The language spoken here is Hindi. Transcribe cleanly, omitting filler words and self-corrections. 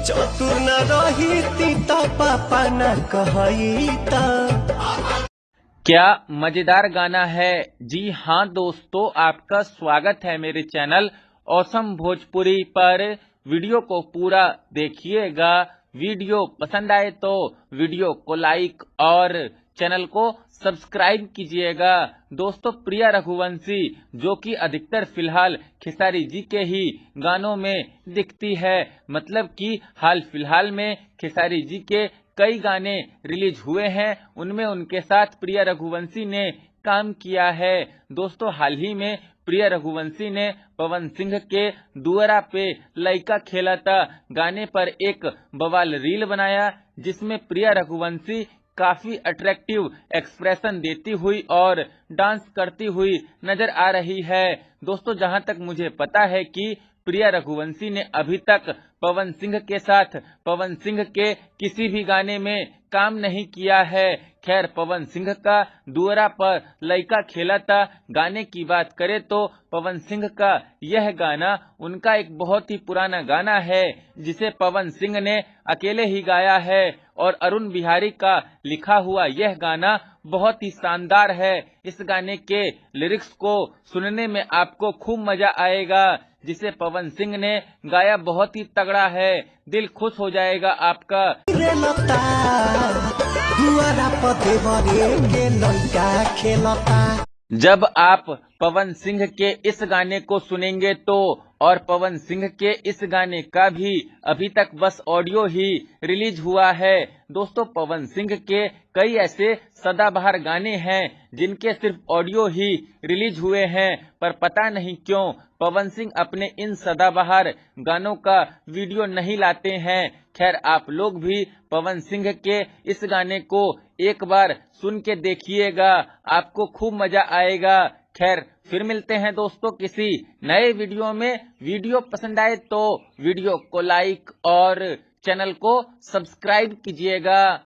चतुर न रही तो पापा न कहता। क्या मजेदार गाना है। जी हाँ दोस्तों, आपका स्वागत है मेरे चैनल ऑसम भोजपुरी पर। वीडियो को पूरा देखिएगा। वीडियो पसंद आए तो वीडियो को लाइक और चैनल को सब्सक्राइब कीजिएगा। दोस्तों, प्रिया रघुवंशी जो कि अधिकतर फिलहाल खेसारी जी के ही गानों में दिखती है, मतलब कि हाल फिलहाल में खेसारी जी के कई गाने रिलीज हुए हैं, उनमें उनके साथ प्रिया रघुवंशी ने काम किया है। दोस्तों, हाल ही में प्रिया रघुवंशी ने पवन सिंह के दुअरा पे लइका खेला था गाने पर एक बवाल रील बनाया, जिसमें प्रिया रघुवंशी काफी अट्रैक्टिव एक्सप्रेशन देती हुई और डांस करती हुई नजर आ रही है। दोस्तों, जहां तक मुझे पता है कि प्रिया रघुवंशी ने अभी तक पवन सिंह के साथ पवन सिंह के किसी भी गाने में काम नहीं किया है। खैर, पवन सिंह का दुअरा पर लइका खेला था गाने की बात करें तो पवन सिंह का यह गाना उनका एक बहुत ही पुराना गाना है, जिसे पवन सिंह ने अकेले ही गाया है और अरुण बिहारी का लिखा हुआ यह गाना बहुत ही शानदार है। इस गाने के लिरिक्स को सुनने में आपको खूब मजा आएगा, जिसे पवन सिंह ने गाया बहुत ही तगड़ा है। दिल खुश हो जाएगा आपका। जब आप पवन सिंह के इस गाने को सुनेंगे तो, और पवन सिंह के इस गाने का भी अभी तक बस ऑडियो ही रिलीज हुआ है। दोस्तों, पवन सिंह के कई ऐसे सदाबहार गाने हैं जिनके सिर्फ ऑडियो ही रिलीज हुए हैं, पर पता नहीं क्यों पवन सिंह अपने इन सदाबहार गानों का वीडियो नहीं लाते हैं। खैर, आप लोग भी पवन सिंह के इस गाने को एक बार सुन के देखिएगा, आपको खूब मजा आएगा। खैर, फिर मिलते हैं दोस्तों किसी नए वीडियो में। वीडियो पसंद आए तो वीडियो को लाइक और चैनल को सब्सक्राइब कीजिएगा।